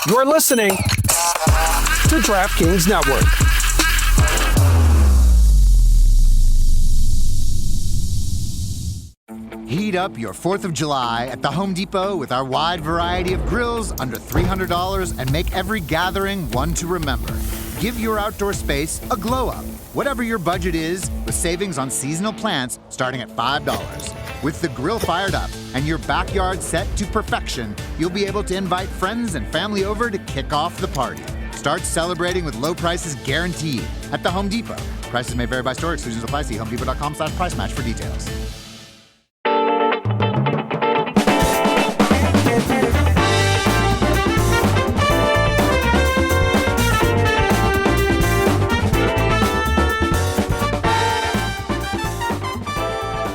You're listening to DraftKings Network. Heat up your 4th of July at the Home Depot with our wide variety of grills under $300 and make every gathering one to remember. Give your outdoor space a glow up, whatever your budget is, with savings on seasonal plants starting at $5. With the grill fired up and your backyard set to perfection, you'll be able to invite friends and family over to kick off the party. Start celebrating with low prices guaranteed at the Home Depot. Prices may vary by store. Exclusions apply. See homedepot.com/price match for details.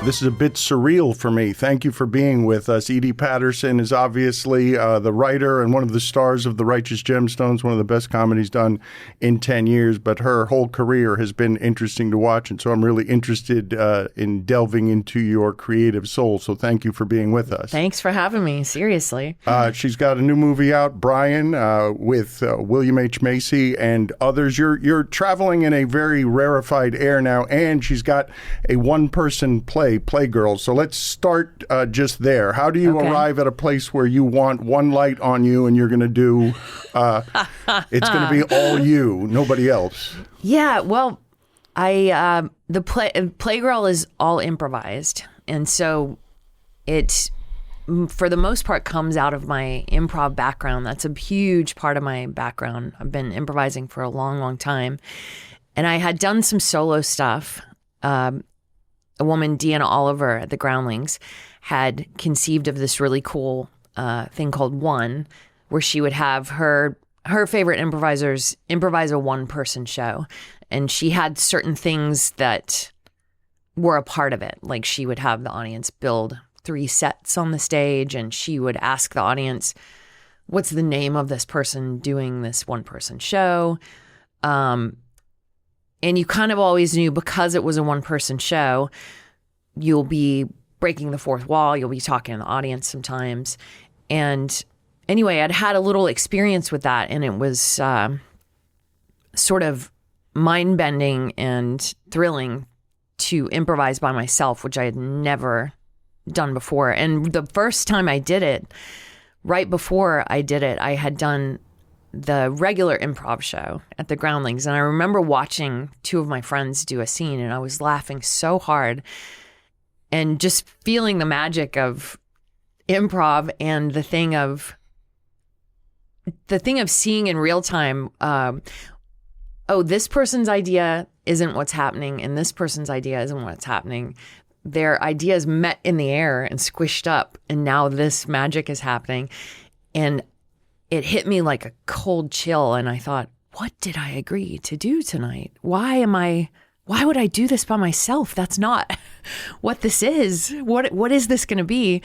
This is a bit surreal for me. Thank you for being with us. Edi Patterson is obviously the writer and one of the stars of the Righteous Gemstones, one of the best comedies done in 10 years, but her whole career has been interesting to watch, and so I'm really interested in delving into your creative soul, so thank you for being with us. Thanks for having me, seriously. She's got a new movie out, Brian, with William H. Macy and others. You're traveling in a very rarefied air now, and she's got a one-person play, Playgirl. So let's start just there. How do you arrive at a place where you want one light on you and you're going to do, it's going to be all you, nobody else? Yeah, well, the Playgirl is all improvised. And so it, for the most part, comes out of my improv background. That's a huge part of my background. I've been improvising for a long, long time. And I had done some solo stuff. A woman, Deanna Oliver at the Groundlings, had conceived of this really cool thing called One, where she would have her favorite improvisers improvise a one-person show. And she had certain things that were a part of it. Like she would have the audience build 3 sets on the stage, and she would ask the audience, what's the name of this person doing this one-person show? And you kind of always knew, because it was a one-person show, you'll be breaking the fourth wall. You'll be talking to the audience sometimes. And anyway, I'd had a little experience with that, and it was sort of mind-bending and thrilling to improvise by myself, which I had never done before. And the first time I did it, right before I did it, I had done the regular improv show at the Groundlings. And I remember watching 2 of my friends do a scene, and I was laughing so hard and just feeling the magic of improv and the thing of seeing in real time, oh, this person's idea isn't what's happening, and this person's idea isn't what's happening. Their ideas met in the air and squished up, and now this magic is happening. And it hit me like a cold chill, and I thought, what did I agree to do tonight? Why would I do this by myself? That's not what this is. What is this going to be?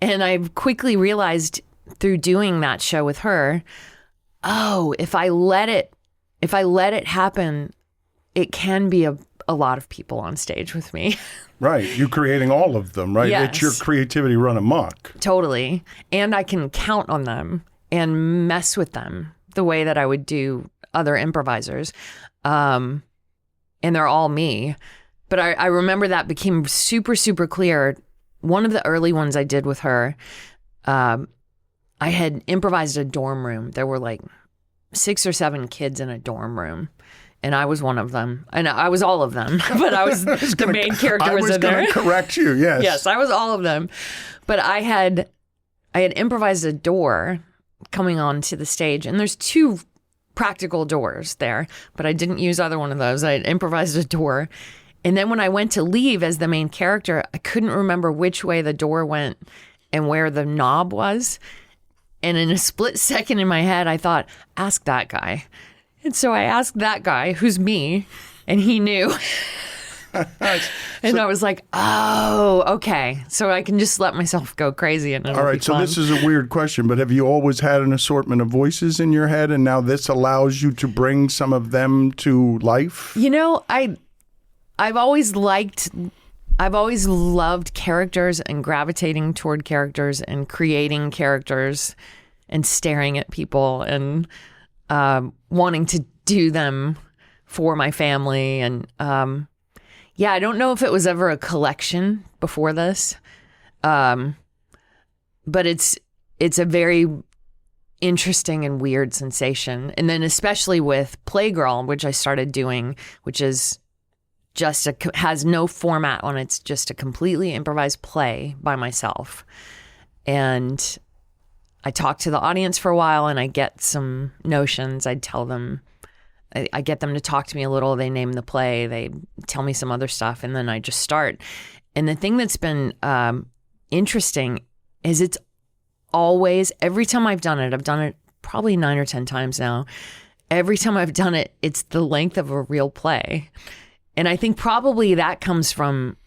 And I quickly realized through doing that show with her, oh, if I let it happen, it can be a lot of people on stage with me. Right. You're creating all of them, right? Yes. It's your creativity run amok. Totally. And I can count on them and mess with them the way that I would do other improvisers. And they're all me. But I remember that became super, super clear. One of the early ones I did with her, I had improvised a dorm room. There were like 6 or 7 kids in a dorm room. And I was one of them. And I was all of them. But I was the main character was in there. I was going to correct you, yes. Yes, I was all of them. But I had improvised a door coming onto the stage. And there's 2 practical doors there. But I didn't use either one of those. I had improvised a door. And then when I went to leave as the main character, I couldn't remember which way the door went and where the knob was. And in a split second in my head, I thought, ask that guy. And so I asked that guy, who's me, and he knew. And I was like, oh, okay. So I can just let myself go crazy. And all right, so this is a weird question, but have you always had an assortment of voices in your head, and now this allows you to bring some of them to life? You know, I've always loved characters and gravitating toward characters and creating characters. and staring at people and wanting to do them for my family. And yeah, I don't know if it was ever a collection before this, but it's a very interesting and weird sensation. And then especially with Playgirl, which I started doing, which is just has no format on it. It's just a completely improvised play by myself. And I talk to the audience for a while and I get some notions. I tell them, I get them to talk to me a little. They name the play. They tell me some other stuff. And then I just start. And the thing that's been interesting is it's always, every time I've done it probably 9 or 10 times now. Every time I've done it, it's the length of a real play. And I think probably that comes from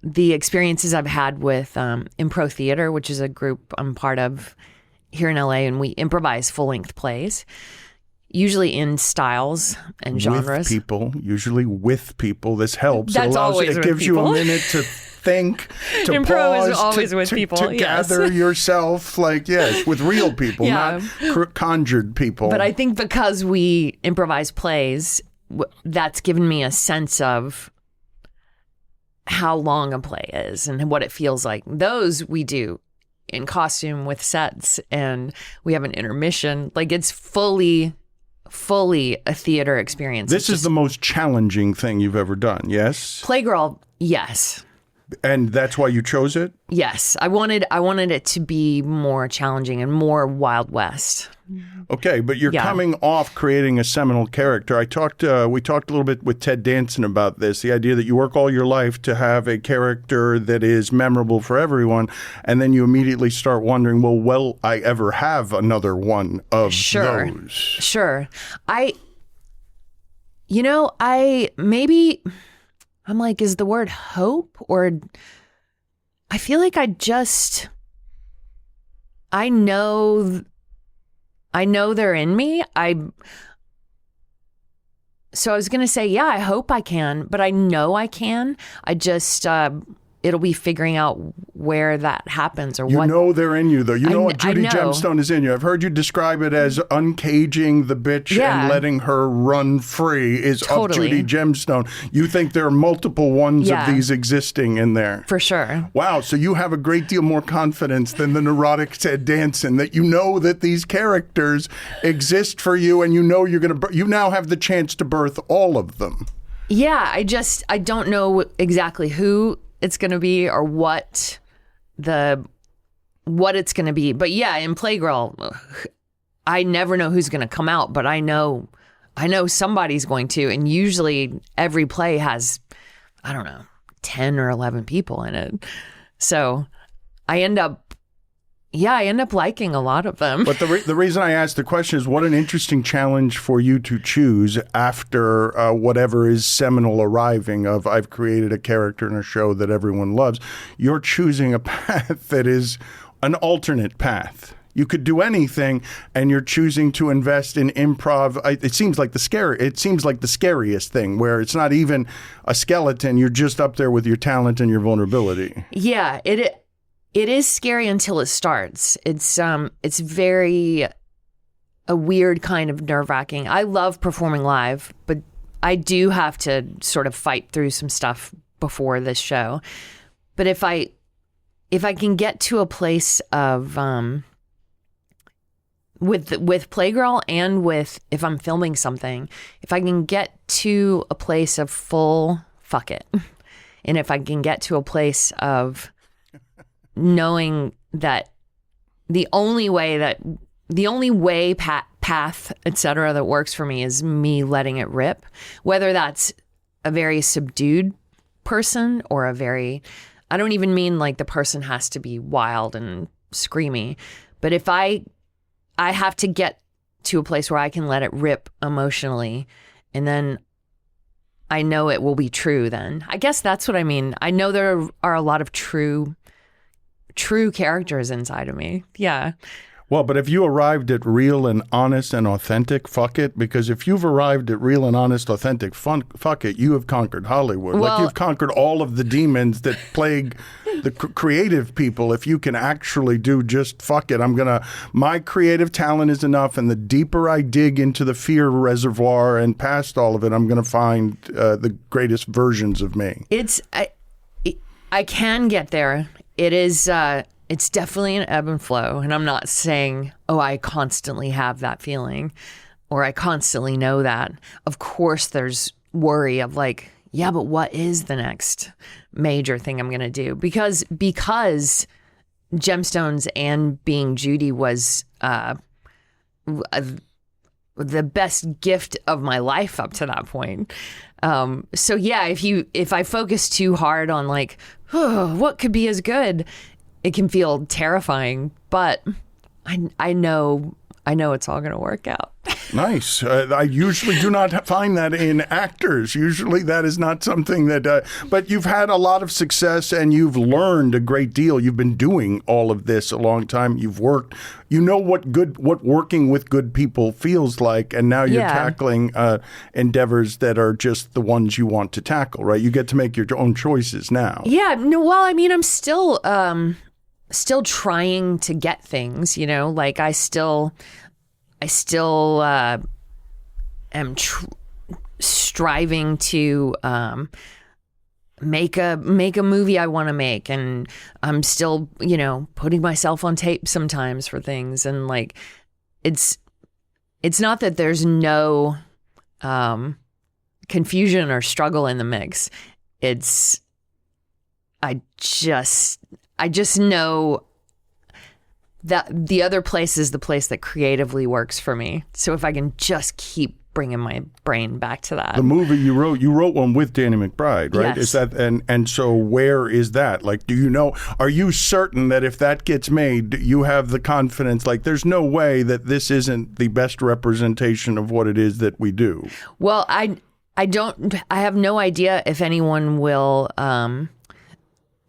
the experiences I've had with Impro Theater, which is a group I'm part of here in LA, and we improvise full-length plays, usually in styles and genres. Usually with people. This helps. That's always it gives you a minute to think, to Impro pause, is always with people, to yes. gather yourself, with real people, not conjured people. But I think because we improvise plays, that's given me a sense of how long a play is and what it feels like. Those we do in costume with sets, and we have an intermission. Like, it's fully a theater experience. This is the most challenging thing you've ever done, yes? Playgirl, yes. And that's why you chose it? Yes. I wanted it to be more challenging and more Wild West. Okay, but you're coming off creating a seminal character. We talked a little bit with Ted Danson about this, the idea that you work all your life to have a character that is memorable for everyone, and then you immediately start wondering, well, will I ever have another one of those? Sure. I'm like, is the word hope, or I feel like I know they're in me. So I was going to say, yeah, I hope I can, but I know I can. I just, it'll be figuring out where that happens or what. You know they're in you, though. You know what Judy Gemstone is in you. I've heard you describe it as uncaging the bitch and letting her run free is of Judy Gemstone. You think there are multiple ones of these existing in there. For sure. Wow. So you have a great deal more confidence than the neurotic Ted Danson, that you know that these characters exist for you, and you know you now have the chance to birth all of them. Yeah. I don't know exactly who it's going to be or what it's going to be. But yeah, in Playgirl, I never know who's going to come out, but I know somebody's going to. And usually every play has, 10 or 11 people in it. So I end up liking a lot of them. But the reason I asked the question is, what an interesting challenge for you to choose after whatever is seminal arriving of I've created a character in a show that everyone loves. You're choosing a path that is an alternate path. You could do anything, and you're choosing to invest in improv. It seems like the scariest thing, where it's not even a skeleton. You're just up there with your talent and your vulnerability. Yeah, it is scary until it starts. It's very a weird kind of nerve-wracking. I love performing live, but I do have to sort of fight through some stuff before this show. But if I can get to a place of with Playgirl and with if I'm filming something, if I can get to a place of full fuck it, and if I can get to a place of knowing that the only way path, etc., that works for me is me letting it rip, whether that's a very subdued person or I don't even mean like the person has to be wild and screamy, but if I have to get to a place where I can let it rip emotionally, and then I know it will be true. Then I guess that's what I mean. I know there are a lot of true characters inside of me. Yeah. Well, but if you arrived at real and honest and authentic, fuck it. Because if you've arrived at real and honest, authentic, fuck it, you have conquered Hollywood. Well, like you've conquered all of the demons that plague the creative people. If you can actually do just fuck it, my creative talent is enough. And the deeper I dig into the fear reservoir and past all of it, I'm going to find the greatest versions of me. I can get there. It is... It's definitely an ebb and flow. And I'm not saying, oh, I constantly have that feeling or I constantly know that. Of course, there's worry of like, yeah, but what is the next major thing I'm going to do? Because Gemstones and being Judy was the best gift of my life up to that point. So yeah, if I focus too hard on like, oh, what could be as good, it can feel terrifying, but I know it's all going to work out. Nice. I usually do not find that in actors. Usually that is not something that, but you've had a lot of success and you've learned a great deal. You've been doing all of this a long time. You've worked, you know what working with good people feels like. And now you're tackling endeavors that are just the ones you want to tackle, right? You get to make your own choices now. Yeah. No, well, I mean, I'm still trying to get things, you know, like I still am striving to make a movie I want to make, and I'm still, you know, putting myself on tape sometimes for things, and like it's not that there's no confusion or struggle in the mix. I just know that the other place is the place that creatively works for me. So if I can just keep bringing my brain back to that. The movie you wrote one with Danny McBride, right? Yes. Is that and so where is that? Like, do you know? Are you certain that if that gets made, you have the confidence? Like, there's no way that this isn't the best representation of what it is that we do. Well, I have no idea if anyone will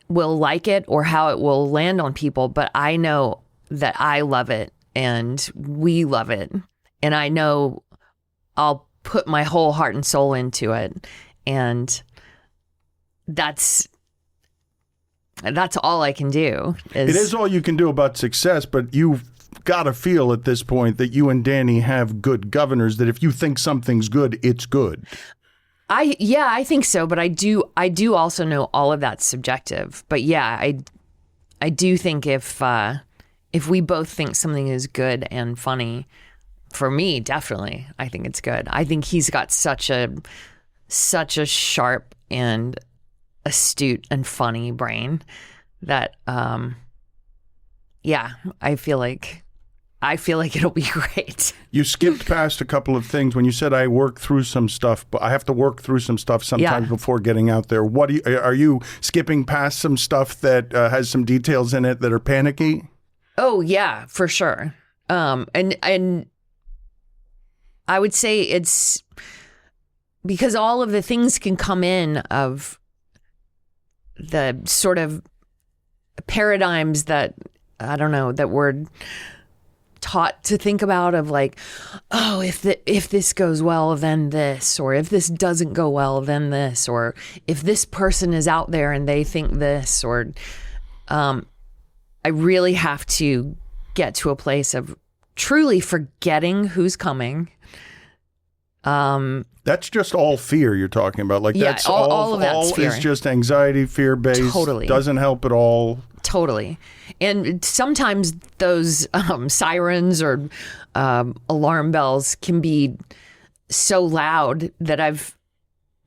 like it or how it will land on people, but I know that I love it and we love it, and I know I'll put my whole heart and soul into it, and that's all I can do. It is all you can do about success, but you've got to feel at this point that you and Danny have good governors, that if you think something's good, it's good. I think so, but I do also know all of that's subjective. But yeah, I do think if we both think something is good and funny, for me, definitely, I think it's good. I think he's got such a sharp and astute and funny brain that I feel like it'll be great. You skipped past a couple of things when you said I work through some stuff, but I have to work through some stuff sometimes before getting out there. Are you skipping past some stuff that has some details in it that are panicky? Oh yeah, for sure. And I would say it's because all of the things can come in of the sort of paradigms that, I don't know, that we're taught to think about, of like, oh, if this goes well, then this, or if this doesn't go well, then this, or if this person is out there and they think this, or I really have to get to a place of truly forgetting who's coming. That's just all fear you're talking about. Like, that's all of that's all fear. Is just anxiety, fear-based. Totally. Doesn't help at all. Totally. And sometimes those sirens or alarm bells can be so loud that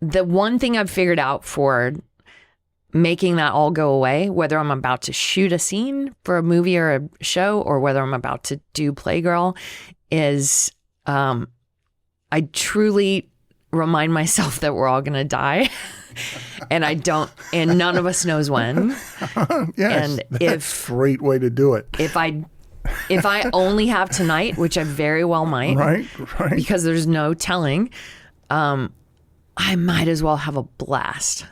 the one thing I've figured out for making that all go away, whether I'm about to shoot a scene for a movie or a show, or whether I'm about to do Playgirl, is I truly remind myself that we're all going to die. And none of us knows when. Yes, and that's a great way to do it. If I only have tonight, which I very well might, right, because there's no telling, I might as well have a blast.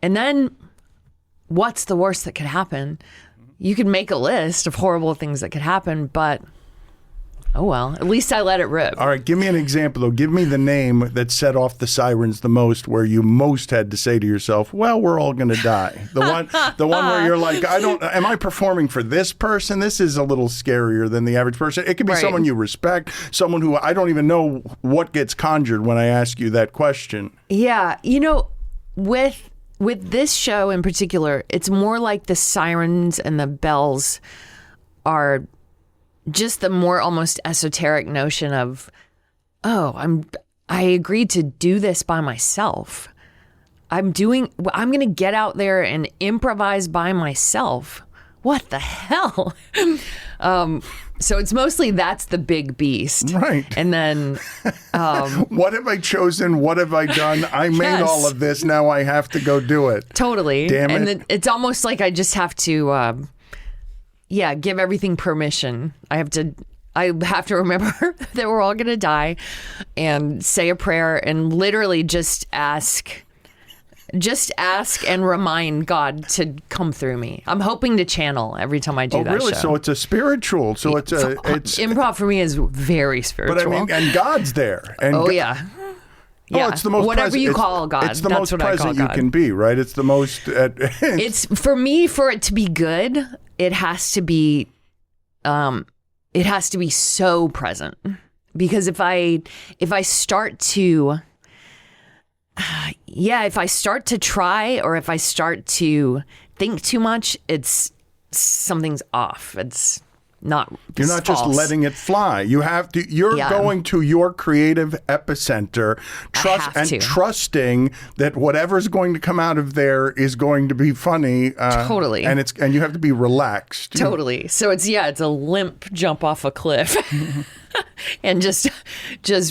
And then what's the worst that could happen? you could make a list of horrible things that could happen, but oh well, at least I let it rip. All right, give me an example, though. Give me the name that set off the sirens the most, where you most had to say to yourself, well, we're all going to die. The one where you're like, am I performing for this person? This is a little scarier than the average person. It could be someone you respect, someone who I don't even know what gets conjured when I ask you that question. Yeah, with this show in particular, it's more like the sirens and the bells are just the more almost esoteric notion of, I agreed to do this by myself. I'm going to get out there and improvise by myself. What the hell? So it's mostly that's the big beast. Right. And then what have I chosen? What have I done? I made all of this. Now I have to go do it. Totally. Damn it. And then it's almost like I just have to give everything permission. I have to remember that we're all going to die and say a prayer and literally just ask and remind God to come through me. I'm hoping to channel every time I do that really? show. So it's a spiritual. So it's improv for me is very spiritual. But I mean, and God's there. And yeah. Oh, it's the most whatever you call God. It's the most present you can be, right? It's the most. It's for me, for it to be good, it has to be so present. Because if I start to try, or if I start to think too much, something's off. It's not. You're not just letting it fly. You have to. You're going to your creative epicenter, trusting that whatever's going to come out of there is going to be funny. Totally. And you have to be relaxed. Totally. So it's a limp jump off a cliff, and just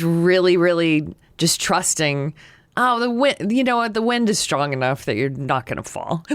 really, really just trusting. Oh, the wind. You know what? The wind is strong enough that you're not going to fall.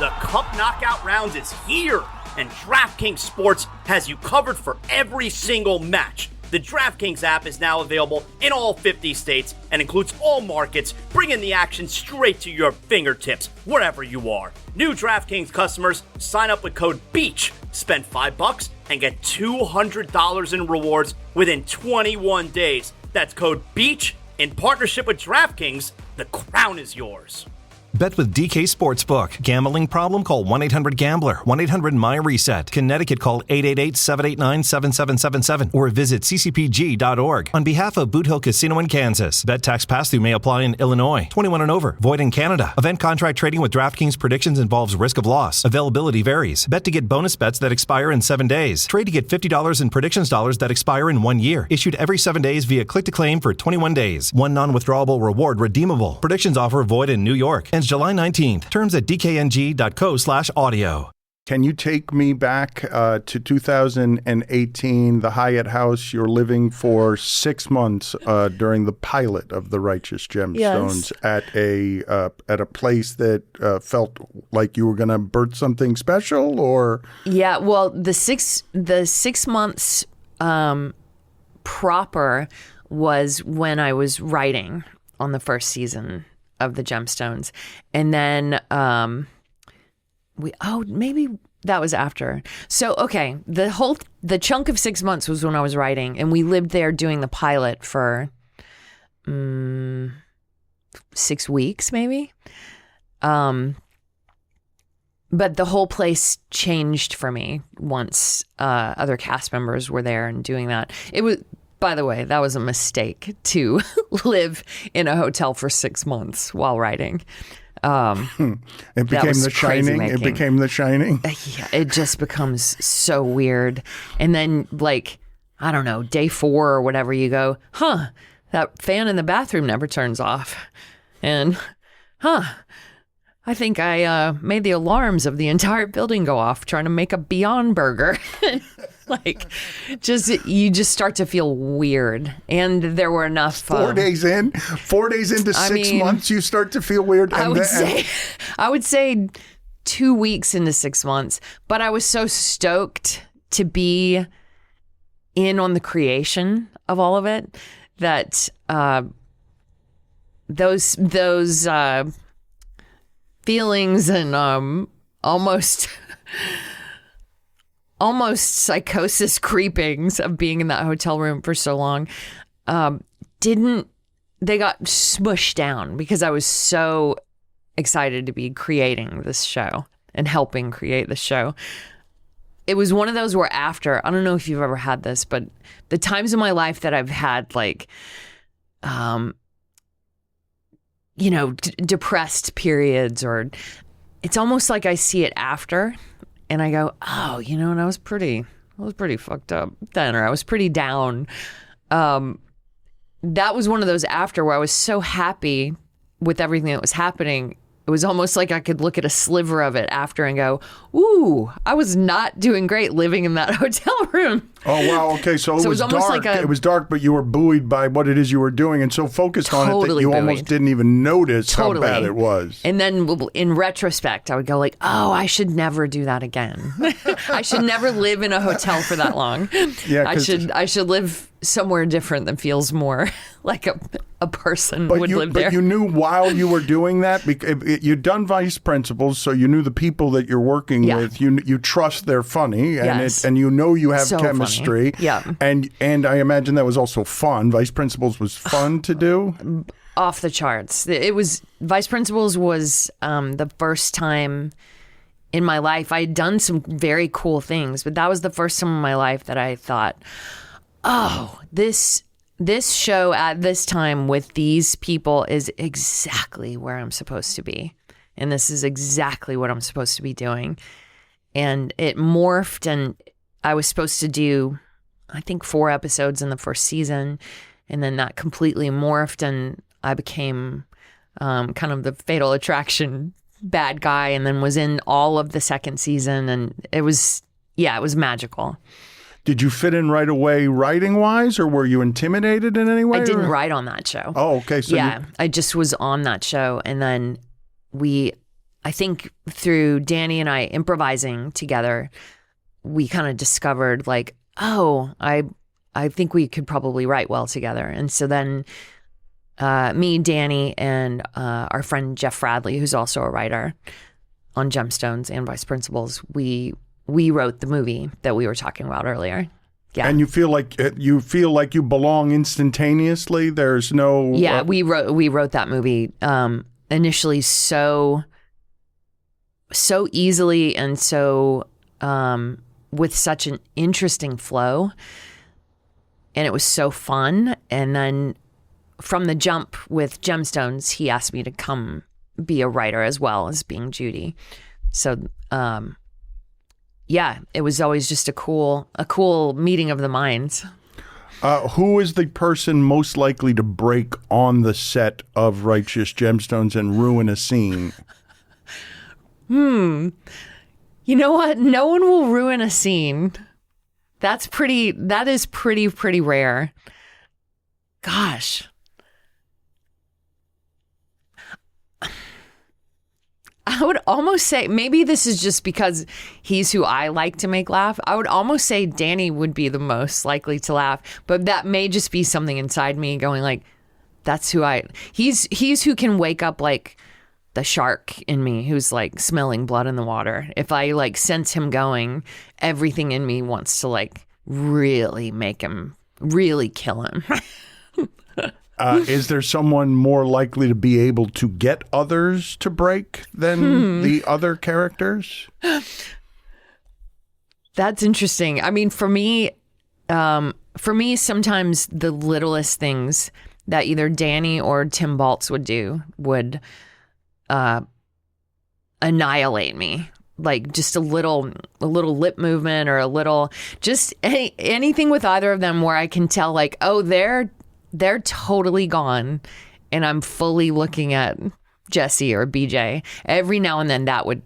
The Cup Knockout Rounds is here, and DraftKings Sports has you covered for every single match. The DraftKings app is now available in all 50 states and includes all markets, bringing the action straight to your fingertips, wherever you are. New DraftKings customers sign up with code BEACH, spend $5 and get $200 in rewards within 21 days. That's code BEACH in partnership with DraftKings. The crown is yours. Bet with DK Sportsbook. Gambling problem? Call 1-800-GAMBLER. 1-800-MY-RESET. Connecticut, call 888-789-7777 or visit ccpg.org. On behalf of Boot Hill Casino in Kansas, bet tax pass-through may apply in Illinois. 21 and over. Void in Canada. Event contract trading with DraftKings predictions involves risk of loss. Availability varies. Bet to get bonus bets that expire in 7 days. Trade to get $50 in predictions dollars that expire in 1 year. Issued every 7 days via click-to-claim for 21 days. One non-withdrawable reward redeemable. Predictions offer void in New York. July 19th. Terms at dkng.co/audio. Can you take me back to 2018, the Hyatt House? You're living for 6 months during the pilot of the Righteous Gemstones at a place that felt like you were going to birth something special, or? Yeah, well, the six months proper was when I was writing on the first season of the Gemstones, and then maybe that was after. So okay, the chunk of 6 months was when I was writing, and we lived there doing the pilot for 6 weeks maybe. But the whole place changed for me once other cast members were there and doing that. It was. By the way, that was a mistake to live in a hotel for 6 months while writing. It became The Shining. It became The Shining. Yeah, it just becomes so weird. And then, like, I don't know, day 4 or whatever, you go, that fan in the bathroom never turns off. And, I think I made the alarms of the entire building go off trying to make a Beyond Burger. Like, you just start to feel weird. And there were enough. 4 days into 6 months, you start to feel weird. I would say 2 weeks into 6 months. But I was so stoked to be in on the creation of all of it that those feelings and almost psychosis creepings of being in that hotel room for so long, they got smushed down because I was so excited to be creating this show and helping create the show. It was one of those where after, I don't know if you've ever had this, but the times in my life that I've had like, depressed periods, or it's almost like I see it after and I go, oh, and I was pretty fucked up then, or I was pretty down. That was one of those after where I was so happy with everything that was happening. It was almost like I could look at a sliver of it after and go, ooh, I was not doing great living in that hotel room. Oh, wow. Okay. So it was dark. It was dark, but you were buoyed by what it is you were doing and so focused on it that you almost didn't even notice how bad it was. And then in retrospect, I would go like, oh, I should never do that again. I should never live in a hotel for that long. Yeah, I should live somewhere different that feels more like a person would live there. But you knew while you were doing that, you'd done Vice Principals, so you knew the people that you're working with. You trust they're funny, and and you know you have chemistry. Yeah, and I imagine that was also fun. Vice Principals was fun to do. Off the charts. It was Vice Principals was the first time in my life I had done some very cool things, but that was the first time in my life that I thought, oh, this show at this time with these people is exactly where I'm supposed to be. And this is exactly what I'm supposed to be doing. And it morphed, and I was supposed to do, I think, 4 episodes in the first season. And then that completely morphed, and I became kind of the Fatal Attraction bad guy, and then was in all of the second season. And it was magical. Did you fit in right away writing-wise, or were you intimidated in any way? I didn't write on that show. Oh, okay. So I just was on that show. And then I think through Danny and I improvising together, we kind of discovered like, oh, I think we could probably write well together. And so then me, Danny, and our friend Jeff Fradley, who's also a writer on Gemstones and Vice Principals, we wrote the movie that we were talking about earlier. Yeah. And you feel like you belong instantaneously? There's no... Yeah, we wrote that movie initially so easily and so with such an interesting flow. And it was so fun. And then from the jump with Gemstones, he asked me to come be a writer as well as being Judy. So... yeah, it was always just a cool meeting of the minds. Who is the person most likely to break on the set of Righteous Gemstones and ruin a scene? You know what? No one will ruin a scene. That is pretty rare. Gosh. I would almost say, maybe this is just because he's who I like to make laugh. I would almost say Danny would be the most likely to laugh, but that may just be something inside me going like, that's who he's who can wake up like the shark in me who's like smelling blood in the water. If I like sense him going, everything in me wants to like really kill him. Is there someone more likely to be able to get others to break than the other characters? That's interesting. I mean, for me, sometimes the littlest things that either Danny or Tim Baltz would do would annihilate me. Like just a little lip movement or a little, just anything with either of them where I can tell like, oh, they're totally gone, and I'm fully looking at Jesse or BJ. Every now and then that would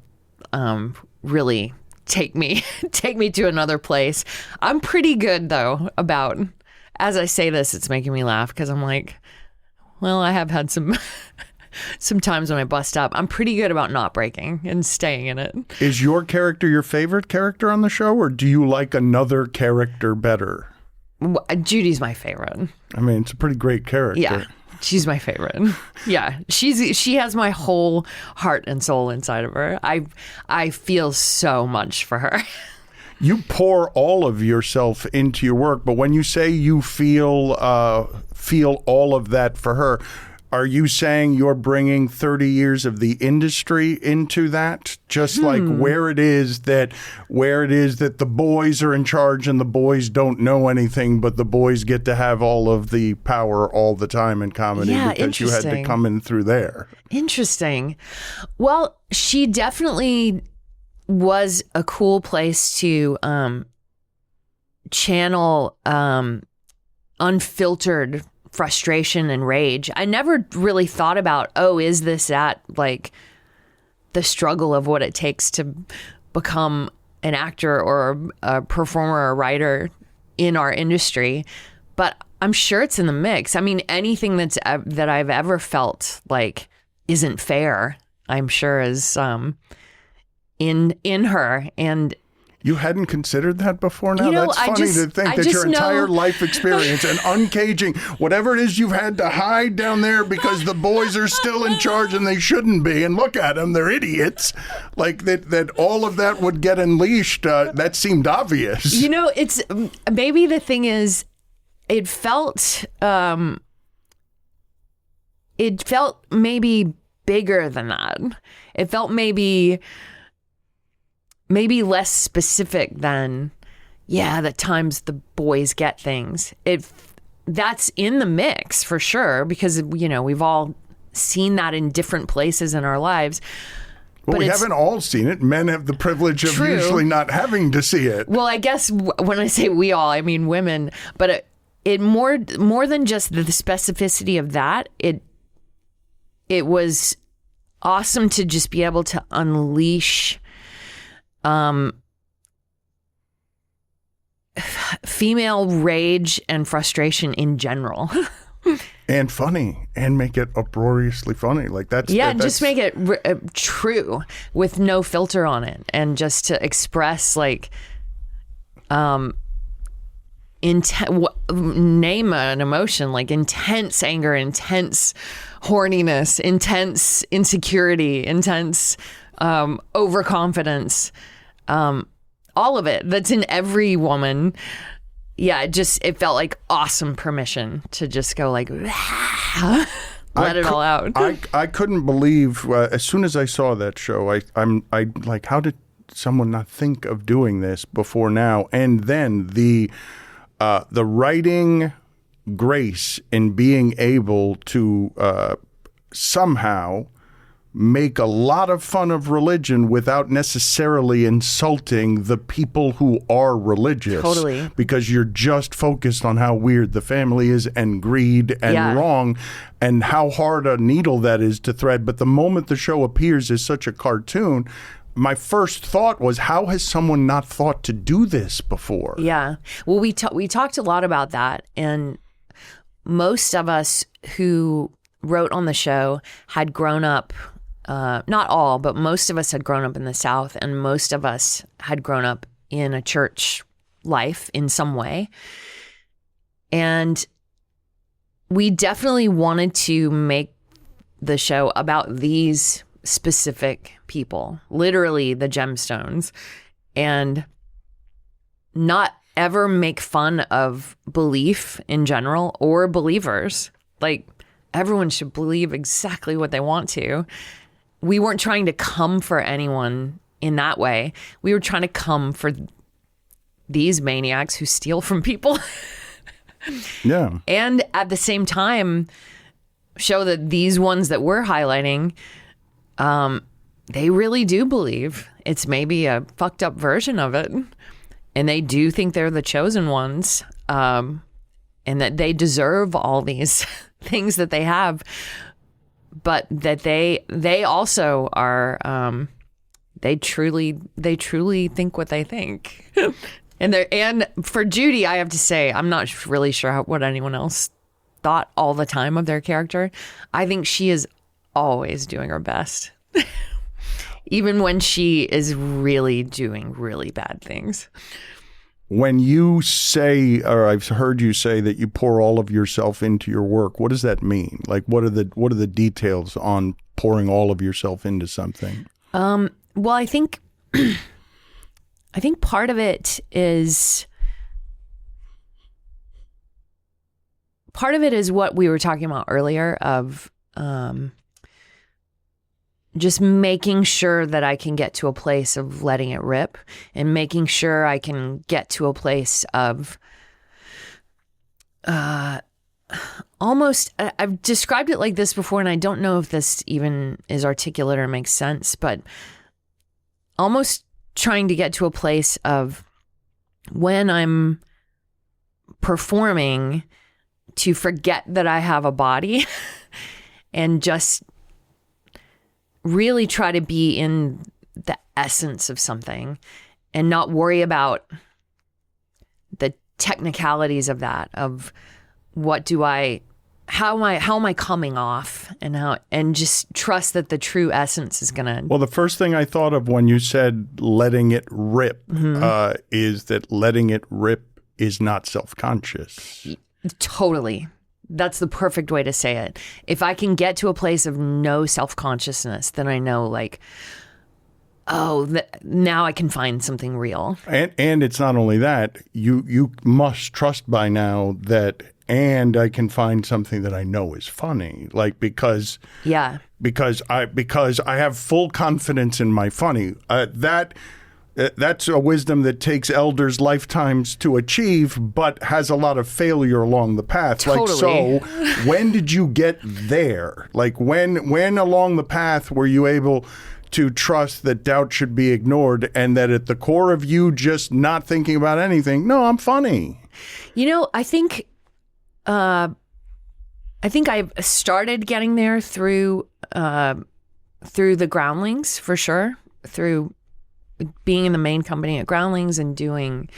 really take me to another place. I'm pretty good though about, as I say this, it's making me laugh because I'm like, well, I have had some times when I bust up. I'm pretty good about not breaking and staying in it. Is your character your favorite character on the show, or do you like another character better? Judy's my favorite. I mean, it's a pretty great character. Yeah. She's my favorite. Yeah, she has my whole heart and soul inside of her. I feel so much for her. You pour all of yourself into your work, but when you say you feel all of that for her, are you saying you're bringing 30 years of the industry into that? Just like where it is that the boys are in charge and the boys don't know anything, but the boys get to have all of the power all the time in comedy because you had to come in through there. Interesting. Well, she definitely was a cool place to channel unfiltered frustration and rage. I never really thought about, is this at like the struggle of what it takes to become an actor or a performer or a writer in our industry, but I'm sure it's in the mix. I mean, anything that I've ever felt like isn't fair, I'm sure is in her. And you hadn't considered that before now? That's funny to think that your entire life experience and uncaging whatever it is you've had to hide down there because the boys are still in charge and they shouldn't be. And look at them, they're idiots. Like that all of that would get unleashed. That seemed obvious. It's maybe the thing is it felt maybe bigger than that. It felt maybe less specific than, the times the boys get things. That's in the mix for sure, because, we've all seen that in different places in our lives. Well, but we haven't all seen it. Men have the privilege of usually not having to see it. Well, I guess when I say we all, I mean women. But it more than just the specificity of that, it was awesome to just be able to unleash female rage and frustration in general. And funny, and make it uproariously funny. Like that's just make it true with no filter on it, and just to express like name an emotion like intense anger, intense horniness, intense insecurity, intense overconfidence, all of it that's in every woman. Yeah, it felt like awesome permission to just go like, let it all out. I couldn't believe, as soon as I saw that show, I'm like, how did someone not think of doing this before now? And then the writing grace in being able to somehow make a lot of fun of religion without necessarily insulting the people who are religious. Totally. Because you're just focused on how weird the family is and greed and wrong and how hard a needle that is to thread. But the moment the show appears as such a cartoon, my first thought was, how has someone not thought to do this before? Yeah. Well, we talked a lot about that. And most of us who wrote on the show had grown up, not all, but most of us had grown up in the South, and most of us had grown up in a church life in some way. And we definitely wanted to make the show about these specific people, literally the Gemstones, and not ever make fun of belief in general or believers. Like, everyone should believe exactly what they want to. We weren't trying to come for anyone in that way. We were trying to come for these maniacs who steal from people. Yeah. And at the same time, show that these ones that we're highlighting, they really do believe. It's maybe a fucked up version of it. And they do think they're the chosen ones. And that they deserve all these things that they have. But that they also are, they truly think what they think. And for Judy, I have to say, I'm not really sure what anyone else thought all the time of their character. I think she is always doing her best, even when she is really doing really bad things. When you say, or I've heard you say that you pour all of yourself into your work, what does that mean? Like, what are the details on pouring all of yourself into something? Well, I think part of it is what we were talking about earlier of just making sure that I can get to a place of letting it rip, and making sure I can get to a place of almost, I've described it like this before, and I don't know if this even is articulate or makes sense, but almost trying to get to a place of when I'm performing to forget that I have a body and just really try to be in the essence of something and not worry about the technicalities of that, of how am I coming off, and just trust that the true essence is gonna. Well, the first thing I thought of when you said letting it rip is that letting it rip is not self-conscious. Totally. That's the perfect way to say it. If I can get to a place of no self-consciousness, then I know, like, now I can find something real. And it's not only that, you must trust by now that, and I can find something that I know is funny, like, because I have full confidence in my funny. That's a wisdom that takes elders lifetimes to achieve, but has a lot of failure along the path. Totally. Like, so when did you get there? Like, when along the path were you able to trust that doubt should be ignored, and that at the core of you just not thinking about anything, no, I'm funny? You know, I think I started getting there through the Groundlings, for sure, through being in the main company at Groundlings and doing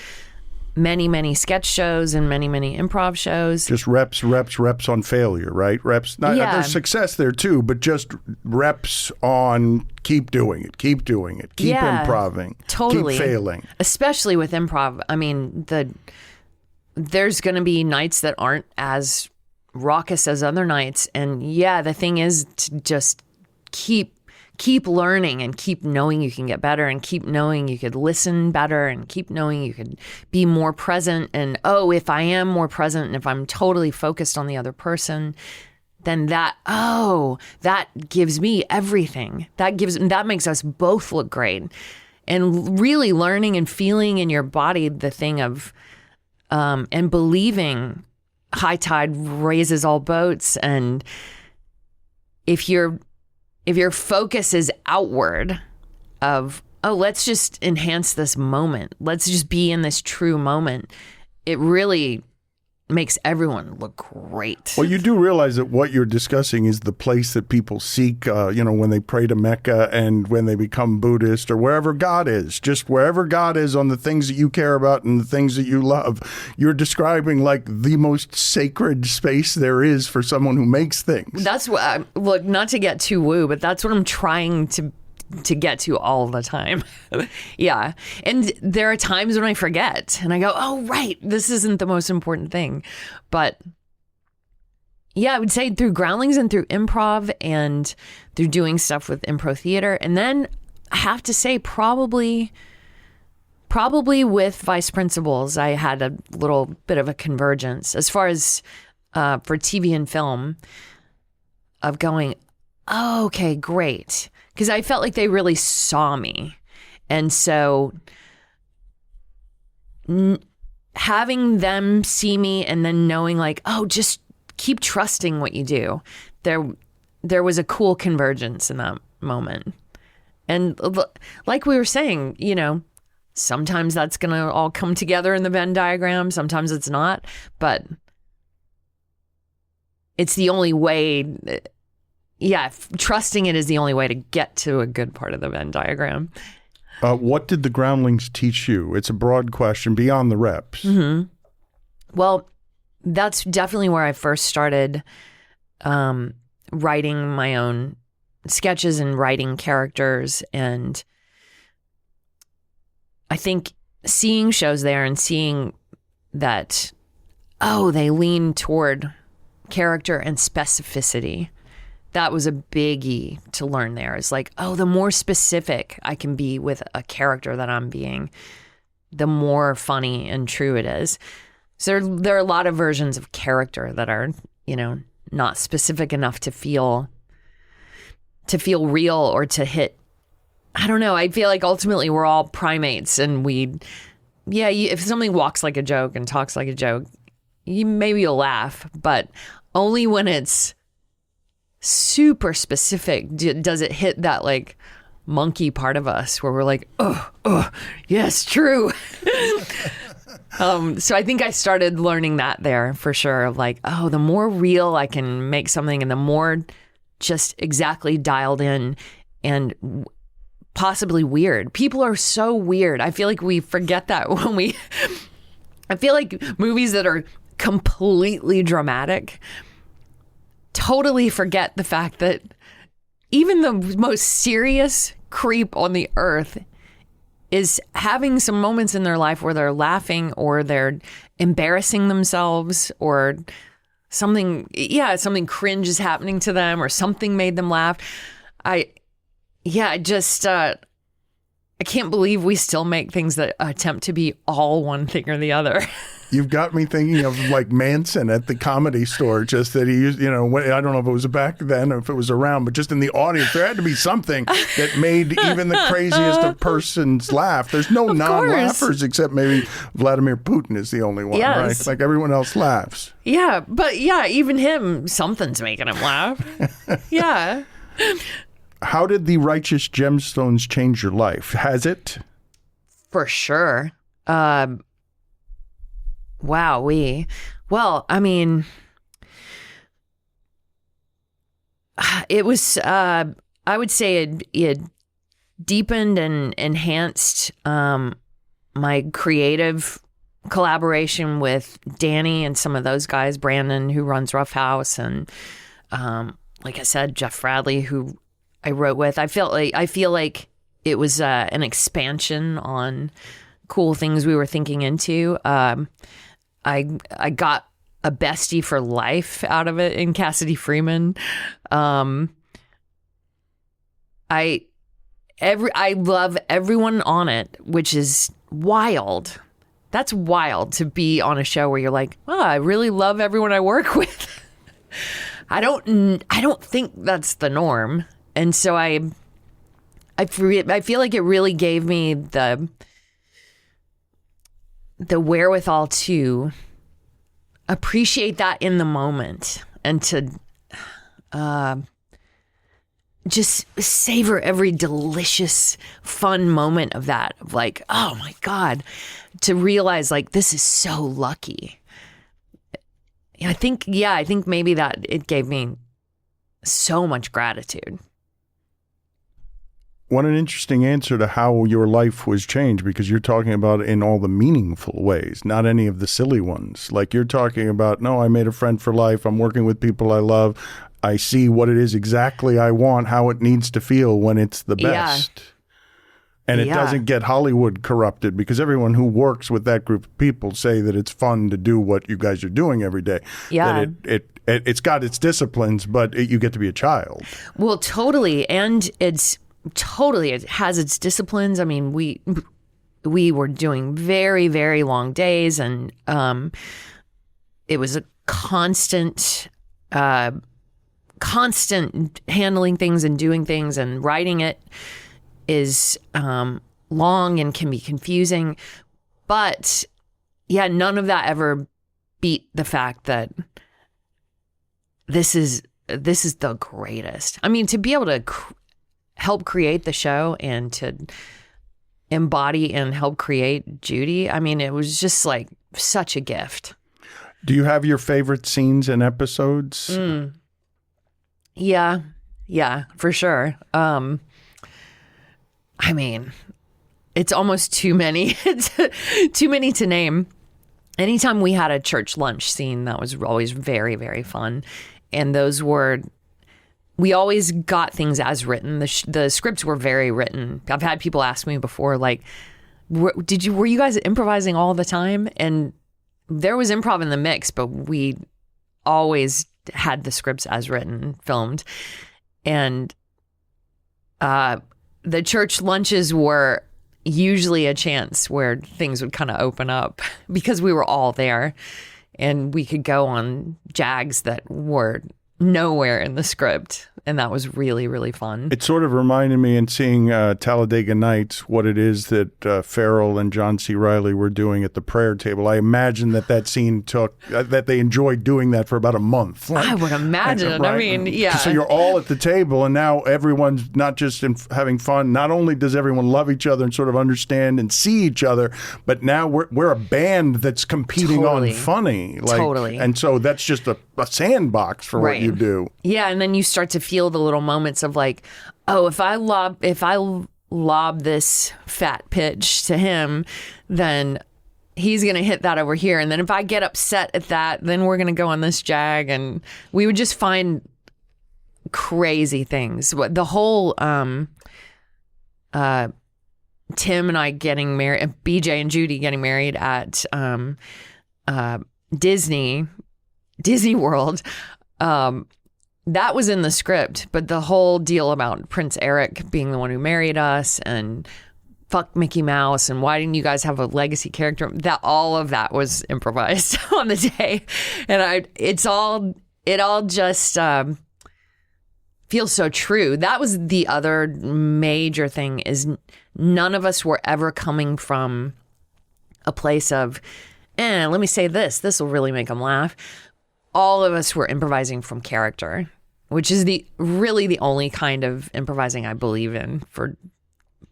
many, many sketch shows and many, many improv shows. Just reps on failure, right? Reps. There's success there too, but just reps on keep doing it, keep improving, totally. Keep failing. Especially with improv. I mean, there's going to be nights that aren't as raucous as other nights. And yeah, the thing is to just keep learning and keep knowing you can get better, and keep knowing you could listen better, and keep knowing you could be more present. And if I am more present, and if I'm totally focused on the other person, then that gives me everything. That makes us both look great. And really learning and feeling in your body the thing of and believing high tide raises all boats. And if your focus is outward of, let's just enhance this moment, let's just be in this true moment, it really makes everyone look great. Well, you do realize that what you're discussing is the place that people seek, when they pray to Mecca and when they become Buddhist or wherever God is, just wherever God is on the things that you care about and the things that you love. You're describing like the most sacred space there is for someone who makes things. That's what, look, not to get too woo, but that's what I'm trying to get to all the time. Yeah. And there are times when I forget and I go, oh, right, this isn't the most important thing. But yeah, I would say through Groundlings and through improv and through doing stuff with improv theater. And then I have to say probably with Vice Principals, I had a little bit of a convergence as far as for TV and film of going, oh, okay, great. Because I felt like they really saw me. And so having them see me and then knowing like, oh, just keep trusting what you do. There was a cool convergence in that moment. And like we were saying, sometimes that's going to all come together in the Venn diagram. Sometimes it's not. But it's the only way. Yeah, trusting it is the only way to get to a good part of the Venn diagram. What did the Groundlings teach you? It's a broad question beyond the reps. Mm-hmm. Well, that's definitely where I first started writing my own sketches and writing characters. And I think seeing shows there and seeing that, oh, they lean toward character and specificity. That was a biggie to learn there. It's like, oh, the more specific I can be with a character that I'm being, the more funny and true it is. So there are a lot of versions of character that are, not specific enough to feel real or to hit. I don't know. I feel like ultimately we're all primates, and if somebody walks like a joke and talks like a joke, maybe you'll laugh, but only when it's super specific does it hit that like monkey part of us where we're like, oh, yes, true. So I think I started learning that there for sure, of like, oh, the more real I can make something and the more just exactly dialed in and possibly weird. People are so weird. I feel like we forget that I feel like movies that are completely dramatic totally forget the fact that even the most serious creep on the earth is having some moments in their life where they're laughing or they're embarrassing themselves or something cringe is happening to them or something made them laugh. I can't believe we still make things that attempt to be all one thing or the other. You've got me thinking of like Manson at the Comedy Store, just that he used, I don't know if it was back then or if it was around, but just in the audience, there had to be something that made even the craziest of persons laugh. There's no non-laughers except maybe Vladimir Putin is the only one, right? Like everyone else laughs. Yeah, but even him, something's making him laugh. Yeah. How did the Righteous Gemstones change your life? Has it? For sure. Wowee. Well, I mean, it was, I would say it deepened and enhanced my creative collaboration with Danny and some of those guys, Brandon, who runs Rough House, and like I said, Jeff Bradley, who I wrote with. I feel like it was an expansion on cool things we were thinking into. I got a bestie for life out of it in Cassidy Freeman. I love everyone on it, which is wild. That's wild to be on a show where you're like, oh, I really love everyone I work with. I don't think that's the norm. And so I feel like it really gave me the wherewithal to appreciate that in the moment and to just savor every delicious, fun moment of that. Of like, oh my God, to realize like this is so lucky. I think maybe that it gave me so much gratitude. What an interesting answer to how your life was changed, because you're talking about it in all the meaningful ways, not any of the silly ones. Like you're talking about, no, I made a friend for life. I'm working with people I love. I see what it is exactly I want, how it needs to feel when it's the best. Yeah. And it doesn't get Hollywood corrupted, because everyone who works with that group of people say that it's fun to do what you guys are doing every day. Yeah. That it's got its disciplines, but you get to be a child. Well, totally. And it has its disciplines. I mean, we were doing very, very long days, and it was a constant handling things and doing things, and writing it is long and can be confusing. But yeah, none of that ever beat the fact that this is the greatest. I mean, to be able to help create the show and to embody and help create Judy, I mean, it was just like such a gift. Do you have your favorite scenes and episodes? Yeah, for sure. I mean, it's almost too many. It's too many to name. Anytime we had a church lunch scene, that was always very, very fun. And we always got things as written. The scripts were very written. I've had people ask me before, like, were you guys improvising all the time? And there was improv in the mix, but we always had the scripts as written, filmed. And the church lunches were usually a chance where things would kind of open up because we were all there and we could go on jags that were nowhere in the script. And that was really, really fun. It sort of reminded me in seeing Talladega Nights what it is that Farrell and John C. Reilly were doing at the prayer table. I imagine that scene took, that they enjoyed doing that for about a month. I would imagine. Right? I mean, yeah. So you're all at the table and now everyone's not just having fun. Not only does everyone love each other and sort of understand and see each other, but now we're a band that's competing on funny. Totally. And so that's just a sandbox for what you do. Yeah, and then you start to feel the little moments of like, oh, if I lob this fat pitch to him, then he's going to hit that over here. And then if I get upset at that, then we're going to go on this jag. And we would just find crazy things. The whole Tim and I getting married, BJ and Judy getting married at Disney World, that was in the script, but the whole deal about Prince Eric being the one who married us and fuck Mickey Mouse and why didn't you guys have a legacy character, that all of that was improvised on the day. And it all just feels so true. That was the other major thing, is none of us were ever coming from a place of, let me say this will really make them laugh. All of us were improvising from character, which is really the only kind of improvising I believe in for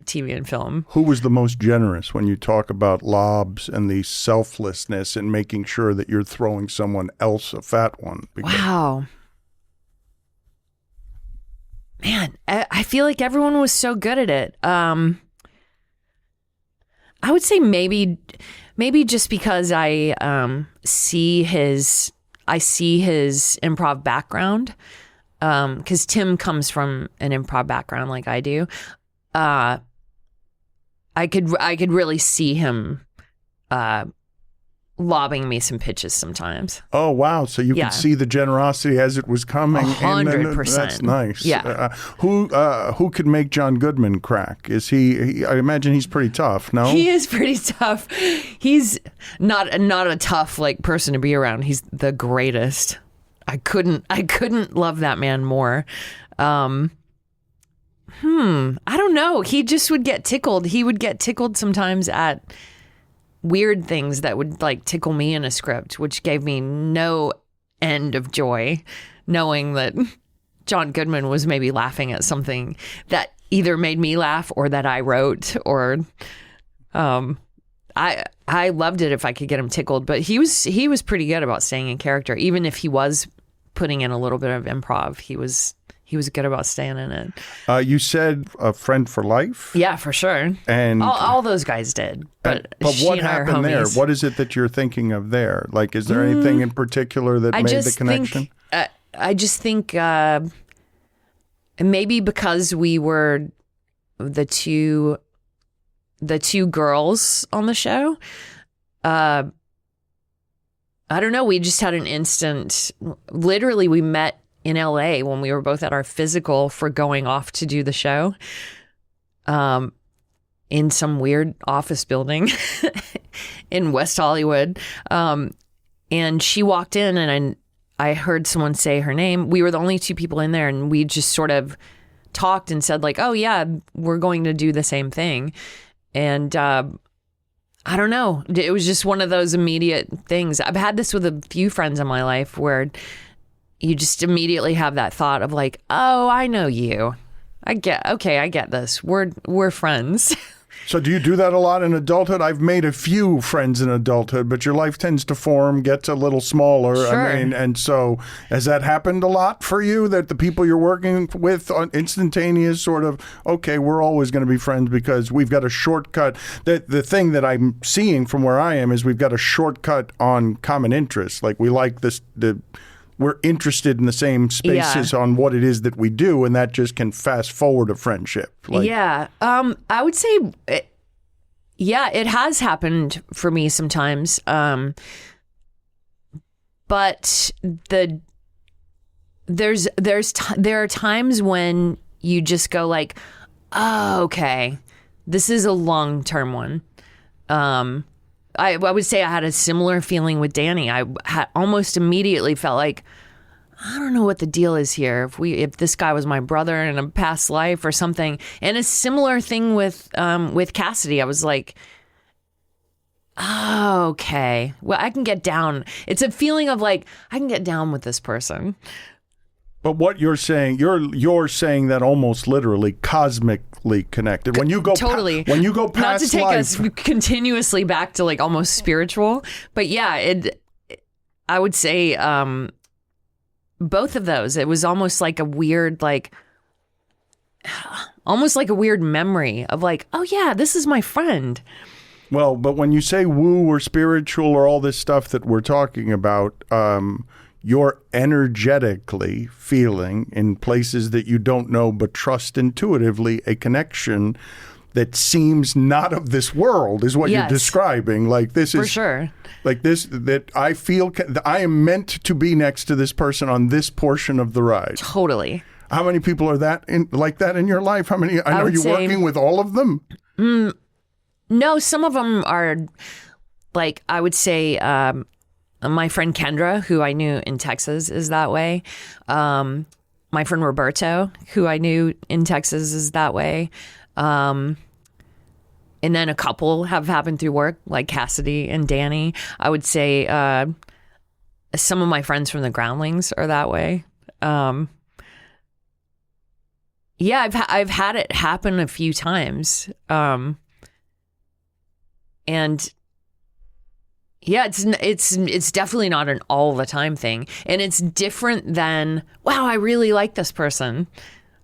TV and film. Who was the most generous when you talk about lobs and the selflessness and making sure that you're throwing someone else a fat one? Wow. Man, I feel like everyone was so good at it. I would say maybe just because I see his improv background, because Tim comes from an improv background like I do. I could really see him lobbing me some pitches sometimes. Oh wow! So you could see the generosity as it was coming. 100%. That's nice. Yeah. Who could make John Goodman crack? Is he? I imagine he's pretty tough. No, he is pretty tough. He's not a tough person to be around. He's the greatest. I couldn't love that man more. I don't know. He just would get tickled. He would get tickled sometimes at weird things that would tickle me in a script, which gave me no end of joy, knowing that John Goodman was maybe laughing at something that either made me laugh or that I wrote, or I loved it if I could get him tickled. But he was pretty good about staying in character, even if he was putting in a little bit of improv. He was good about staying in it. You said a friend for life? Yeah, for sure. And all those guys did. But what happened there? What is it that you're thinking of there? Is there anything in particular that made the connection? I just think maybe because we were the two girls on the show, I don't know. We just had an instant. Literally, we met in LA when we were both at our physical for going off to do the show, in some weird office building in West Hollywood. And she walked in and I heard someone say her name. We were the only two people in there, and we just sort of talked and said oh yeah, we're going to do the same thing. And I don't know. It was just one of those immediate things. I've had this with a few friends in my life where you just immediately have that thought of oh, I know you. I get this. We're friends. So do you do that a lot in adulthood? I've made a few friends in adulthood, but your life tends to gets a little smaller. Sure. And so has that happened a lot for you, that the people you're working with on instantaneous sort of, okay, we're always going to be friends because we've got a shortcut. The thing that I'm seeing from where I am is we've got a shortcut on common interests. We like this, we're interested in the same spaces on what it is that we do, and that just can fast forward a friendship. I would say Yeah, it has happened for me sometimes. But there are times when you just go like, oh, okay, this is a long-term one. I would say I had a similar feeling with Danny. I almost immediately felt like, I don't know what the deal is here. If this guy was my brother in a past life or something. And a similar thing with Cassidy. I was like, oh, okay. Well, I can get down. It's a feeling of like, I can get down with this person. But what you're saying, you're saying that almost literally cosmically connected. When you go totally, when you go past not to take life, us continuously back to like almost spiritual, but yeah, I would say both of those. It was almost like a weird memory of like, oh yeah, this is my friend. Well, but when you say woo or spiritual or all this stuff that we're talking about, you're energetically feeling in places that you don't know but trust intuitively a connection that seems not of this world is what you're describing. Like this is for sure. Like this, that I feel I am meant to be next to this person on this portion of the ride. Totally. How many people are like that in your life? How many? Are you working with all of them? No, some of them are like, I would say, my friend Kendra, who I knew in Texas, is that way. My friend Roberto, who I knew in Texas, is that way. And then a couple have happened through work, like Cassidy and Danny. I would say some of my friends from the Groundlings are that way. Yeah, I've had it happen a few times. And yeah, it's definitely not an all the time thing. And it's different than, wow, I really like this person.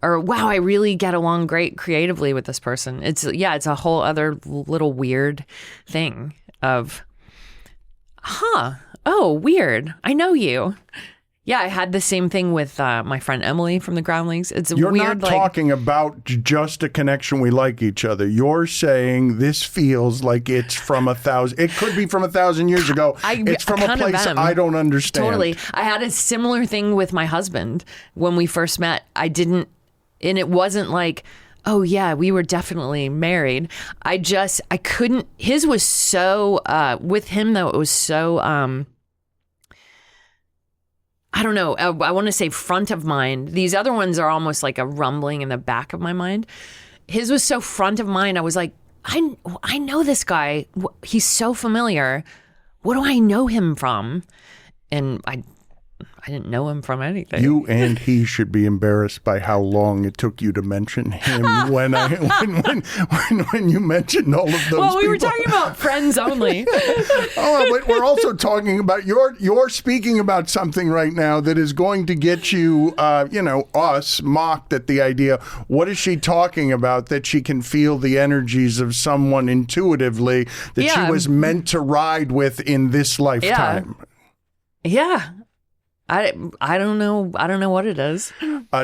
Or, wow, I really get along great creatively with this person. It's a whole other little weird thing of, oh, weird. I know you. Yeah, I had the same thing with my friend Emily from the Groundlings. It's You're weird. Not talking about just a connection we like each other. You're saying this feels like it's from 1,000. It could be from 1,000 years ago. It's from a place I don't understand. Totally. I had a similar thing with my husband when we first met. And it wasn't like, oh yeah, we were definitely married. I couldn't. His was so with him though. It was so. I don't know. I want to say front of mind. These other ones are almost like a rumbling in the back of my mind. His was so front of mind. I was like, I know this guy. He's so familiar. What do I know him from? And I didn't know him from anything. You and he should be embarrassed by how long it took you to mention him when you mentioned all of those Well, we people. were talking about friends only. Oh, but we're also talking about you're speaking about something right now that is going to get you, us mocked at the idea. What is she talking about? That she can feel the energies of someone intuitively that she was meant to ride with in this lifetime. Yeah. I don't know. I don't know what it is.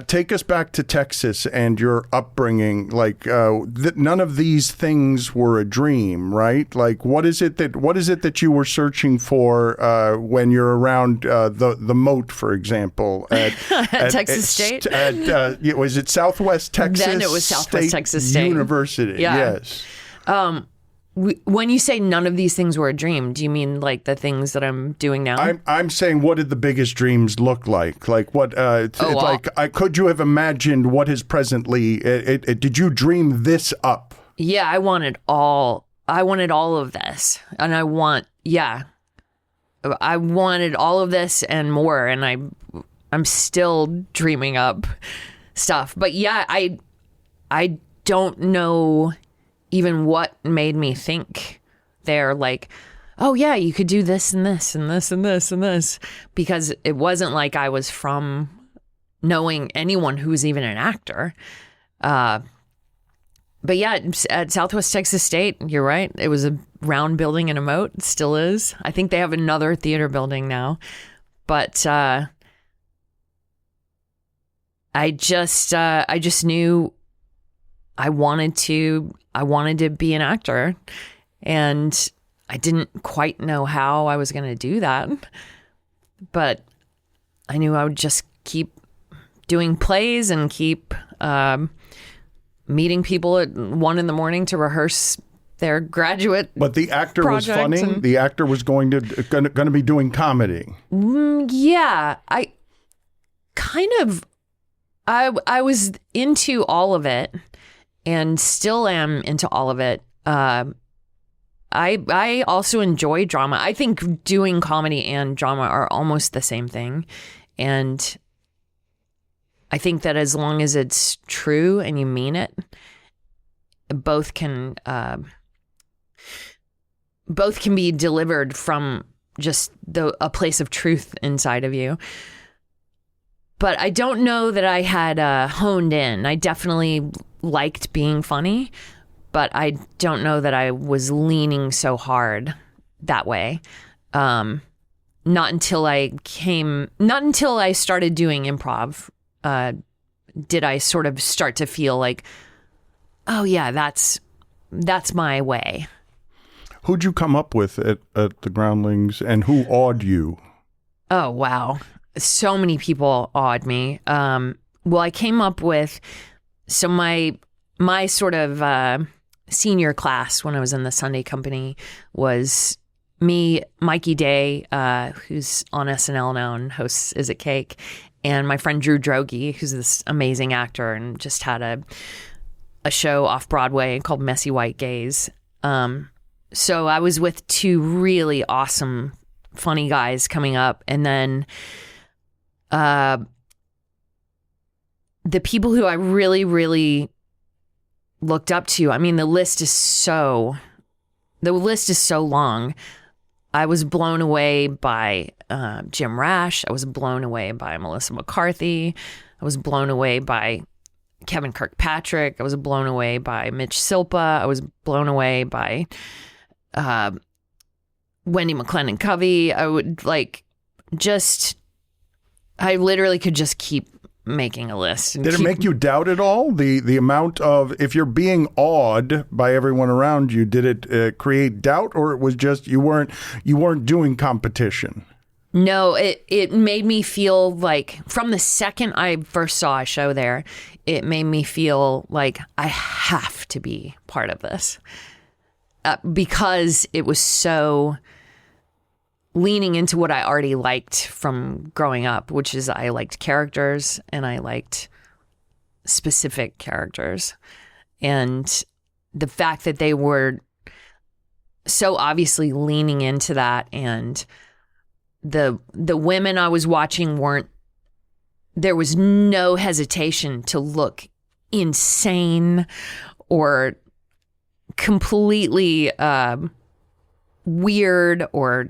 Take us back to Texas and your upbringing. Like none of these things were a dream, right? Like what is it that you were searching for when you're around the moat, for example, at Texas State? Was it Southwest Texas? Then it was Southwest Texas State University. Yeah. Yes. When you say none of these things were a dream, do you mean like the things that I'm doing now? I'm saying, what did the biggest dreams look like? Like what? Could you have imagined what is presently? Did you dream this up? Yeah, I wanted all of this, and I wanted all of this and more, and I'm still dreaming up stuff. But yeah, I don't know even what made me think they're like, oh yeah, you could do this and this and this and this and this, because it wasn't like I was from knowing anyone who's even an actor. But yeah, at Southwest Texas State, you're right. It was a round building in a moat. It still is. I think they have another theater building now. But I just knew I wanted to be an actor, And I didn't quite know how I was going to do that, but I knew I would just keep doing plays and keep meeting people at 1 a.m. to rehearse their graduate. But the actor was funny. and- The actor was going to be doing comedy. Yeah, I kind of, I was into all of it and still am into all of it. I also enjoy drama. I think doing comedy and drama are almost the same thing. And I think that as long as it's true and you mean it, both can be delivered from just a place of truth inside of you. But I don't know that I had honed in. I definitely liked being funny, but I don't know that I was leaning so hard that way. Not until I started doing improv, did I sort of start to feel like, oh yeah, that's my way. Who'd you come up with at the Groundlings, and who awed you? Oh, wow. So many people awed me. Well, I came up with, so my sort of senior class when I was in the Sunday company was me, Mikey Day, who's on SNL now and hosts Is It Cake, and my friend Drew Droege, who's this amazing actor and just had a show off Broadway called Messy White Gays. So I was with two really awesome, funny guys coming up, and then the people who I really, really looked up to. I mean, the list is so long. I was blown away by Jim Rash. I was blown away by Melissa McCarthy. I was blown away by Kevin Kirkpatrick. I was blown away by Mitch Silpa. I was blown away by Wendy McClendon Covey. I literally could just keep making a list. Did it make you doubt at all? The amount of, if you're being awed by everyone around you, did it create doubt, or it was just you weren't doing competition? No, it made me feel like, from the second I first saw a show there, it made me feel like I have to be part of this. Because it was so leaning into what I already liked from growing up, which is I liked characters and I liked specific characters. And the fact that they were so obviously leaning into that, and the women I was watching there was no hesitation to look insane or completely weird, or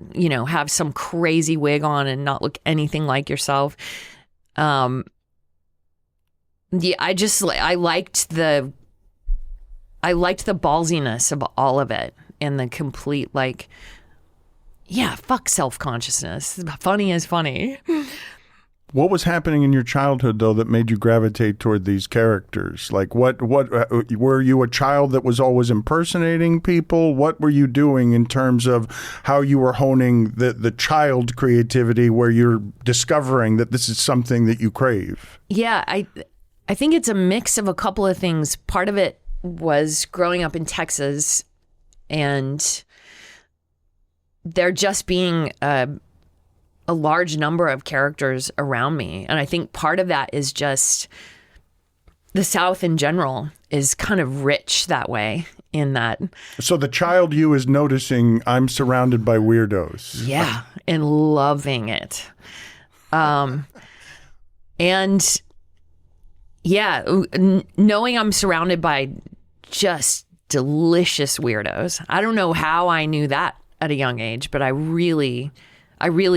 have some crazy wig on and not look anything like yourself. I liked the ballsiness of all of it, and the complete fuck self-consciousness. Funny is funny. What was happening in your childhood, though, that made you gravitate toward these characters? Like, what were you a child that was always impersonating people? What were you doing in terms of how you were honing the child creativity, where you're discovering that this is something that you crave? Yeah, I think it's a mix of a couple of things. Part of it was growing up in Texas, and there just being a large number of characters around me. And I think part of that is just the South in general is kind of rich that way, in that. So the child you is noticing, I'm surrounded by weirdos. Yeah, and loving it. And yeah, knowing I'm surrounded by just delicious weirdos. I don't know how I knew that at a young age, but I really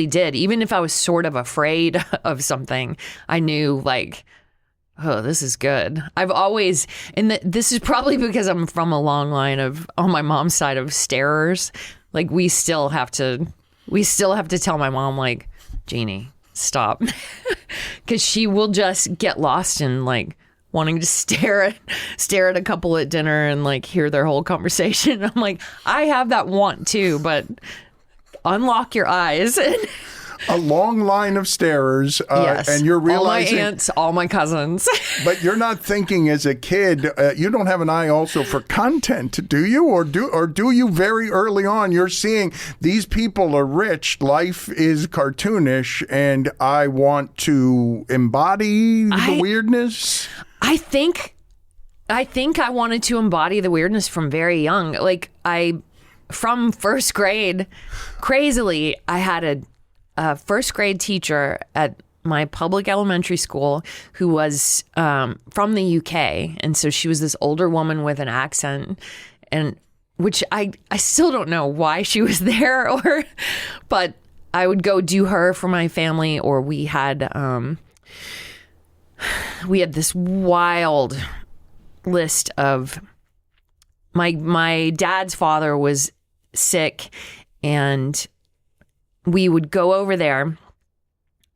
did. Even if I was sort of afraid of something, I knew oh, this is good. I've always, this is probably because I'm from a long line of, on my mom's side, of starers. We still have to tell my mom, Jeannie, stop. Because she will just get lost in wanting to stare at a couple at dinner and like hear their whole conversation. I'm like, I have that want too, but unlock your eyes. A long line of starers, yes. And you're realizing... all my aunts, all my cousins. But you're not thinking as a kid, you don't have an eye also for content, do you? Or do you very early on, you're seeing these people are rich, life is cartoonish, and I want to embody the weirdness? I think I wanted to embody the weirdness from very young. Like, from first grade, crazily, I had a first grade teacher at my public elementary school who was from the UK. And so she was this older woman with an accent, and which I still don't know why she was there, but I would go do her for my family, or we had this wild list of my dad's father was sick, and we would go over there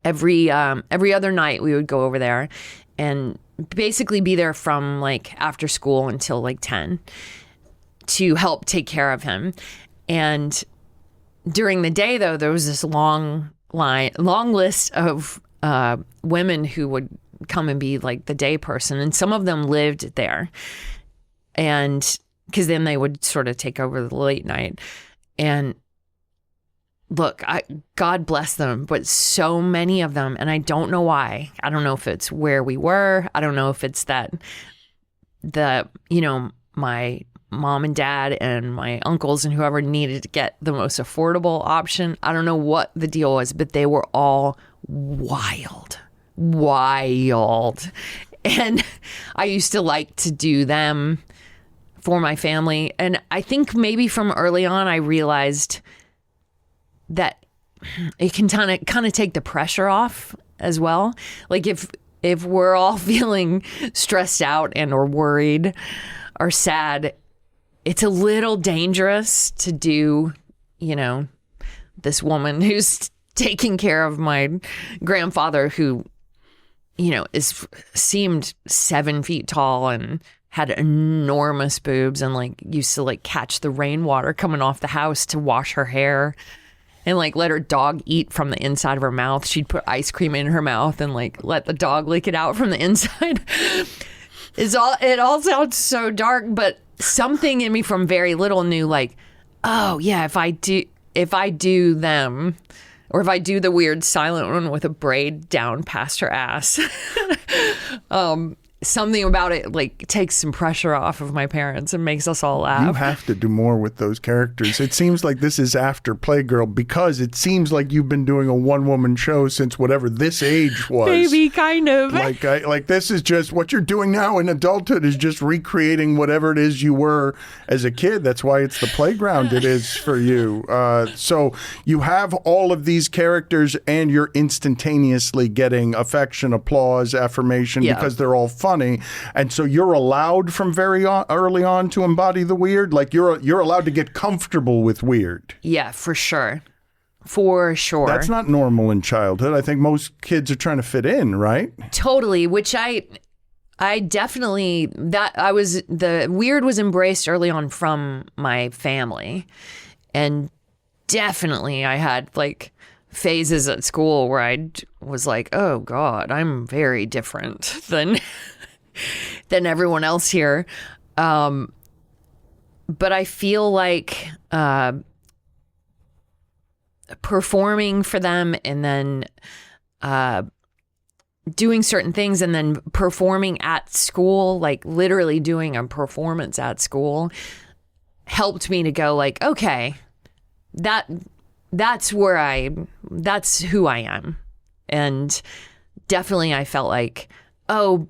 every other night. We would go over there and basically be there from like after school until like 10 to help take care of him. And during the day, though, there was this long list of women who would come and be like the day person, and some of them lived there, and because then they would sort of take over the late night. And look, God bless them, but so many of them, and I don't know why. I don't know if it's where we were. I don't know if it's that my mom and dad and my uncles and whoever needed to get the most affordable option. I don't know what the deal was, but they were all wild. And I used to like to do them for my family. And I think maybe from early on, I realized that it can kind of take the pressure off as well. Like if we're all feeling stressed out and or worried or sad, it's a little dangerous to do, this woman who's taking care of my grandfather who, seemed 7 feet tall and had enormous boobs and like used to like catch the rainwater coming off the house to wash her hair. And like let her dog eat from the inside of her mouth. She'd put ice cream in her mouth and like let the dog lick it out from the inside. It all sounds so dark, but something in me from very little knew like, oh yeah, if I do them, or if I do the weird silent one with a braid down past her ass, something about it like takes some pressure off of my parents and makes us all laugh. You have to do more with those characters. It seems like this is after Playgirl, because it seems like you've been doing a one-woman show since whatever this age was. Maybe, kind of. Like this is just what you're doing now in adulthood is just recreating whatever it is you were as a kid. That's why it's the playground it is for you. So you have all of these characters and you're instantaneously getting affection, applause, affirmation, because they're all funny. And so you're allowed from very early on to embody the weird. Like you're allowed to get comfortable with weird. Yeah, for sure. For sure. That's not normal in childhood. I think most kids are trying to fit in, right? Totally. Which I definitely, the weird was embraced early on from my family. And definitely I had like phases at school where I was like, oh God, I'm very different than everyone else here. But I feel like performing for them and then doing certain things and then performing at school, like literally doing a performance at school, helped me to go like, okay, that's who I am. And definitely I felt like, oh,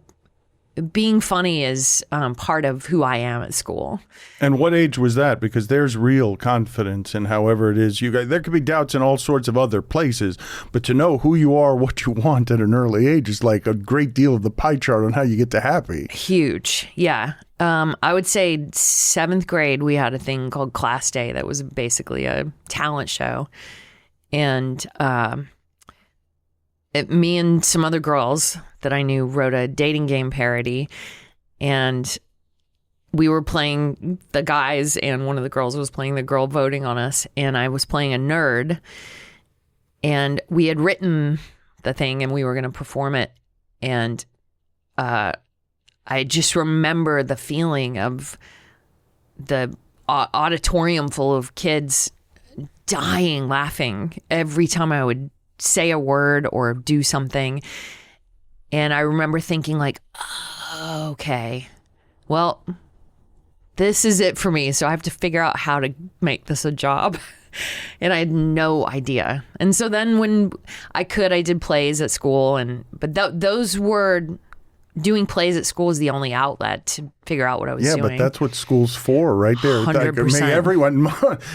being funny is part of who I am at school. And what age was that? Because there's real confidence in however it is you guys. There could be doubts in all sorts of other places, but to know who you are, what you want at an early age is like a great deal of the pie chart on how you get to happy. Huge. Yeah. I would say 7th grade, we had a thing called Class Day that was basically a talent show. And me and some other girls that I knew wrote a dating game parody, and we were playing the guys, and one of the girls was playing the girl voting on us, and I was playing a nerd, and we had written the thing, and we were going to perform it, and I just remember the feeling of the auditorium full of kids dying laughing every time I would say a word or do something. And I remember thinking like, oh, okay, well, this is it for me. So I have to figure out how to make this a job. And I had no idea. And so then when I did plays at school, but those were... Doing plays at school is the only outlet to figure out what I was doing. Yeah, but that's what school's for right there. 100%. Everyone,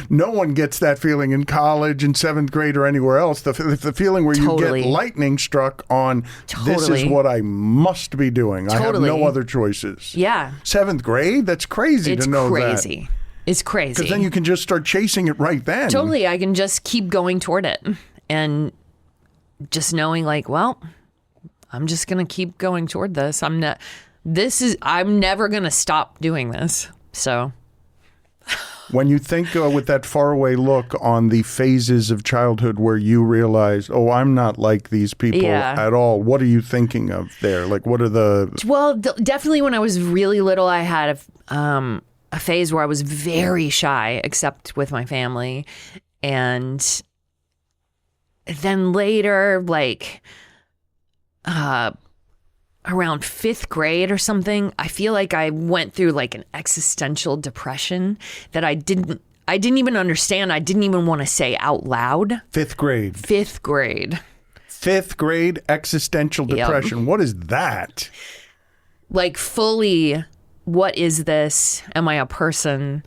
no one gets that feeling in college, in 7th grade, or anywhere else. The feeling where you get lightning struck on, this is what I must be doing. I have no other choices. Yeah. 7th grade? That's crazy to know that. It's crazy. It's crazy. Because then you can just start chasing it right then. Totally. I can just keep going toward it. And just knowing like, well... I'm just going to keep going toward this. I'm never going to stop doing this. So when you think with that faraway look on the phases of childhood where you realize, oh, I'm not like these people at all. What are you thinking of there? Like, what are the... Well, definitely when I was really little, I had a phase where I was very shy, except with my family. And then later, like... around 5th grade or something, I feel like I went through like an existential depression that I didn't even understand. I didn't even want to say out loud. 5th grade. 5th grade. 5th grade existential depression. Yep. What is that? Like fully, what is this? Am I a person?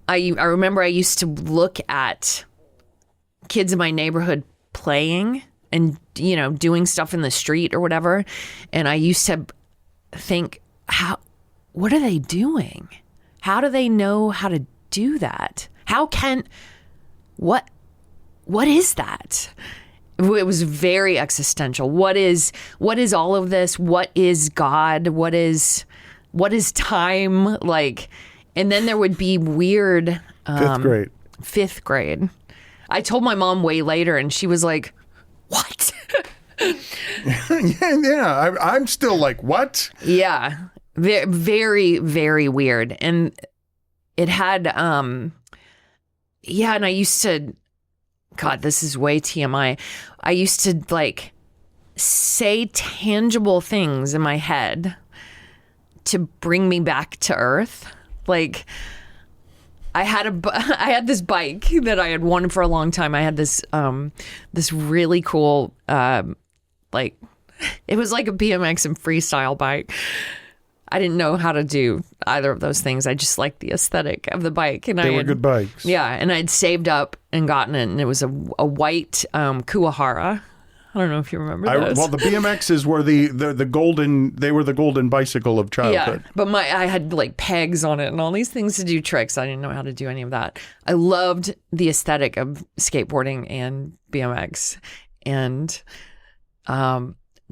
I remember I used to look at kids in my neighborhood playing and, you know, doing stuff in the street or whatever. And I used to think, what are they doing? How do they know how to do that? What is that? It was very existential. What is all of this? What is God? What is time? Like, and then there would be weird. 5th grade. 5th grade. I told my mom way later and she was like, what? yeah. I'm still like, what? Yeah. Very, very weird. And it had, and I used to, God, this is way TMI. I used to like say tangible things in my head to bring me back to earth. Like, I had this bike that I had wanted for a long time. I had this really cool like it was like a BMX and freestyle bike. I didn't know how to do either of those things. I just liked the aesthetic of the bike, and they were good bikes. Yeah, and I'd saved up and gotten it, and it was a white Kuwahara. I don't know if you remember those. Well, the BMXs were the golden. They were the golden bicycle of childhood. Yeah, but I had like pegs on it and all these things to do tricks. I didn't know how to do any of that. I loved the aesthetic of skateboarding and BMX, and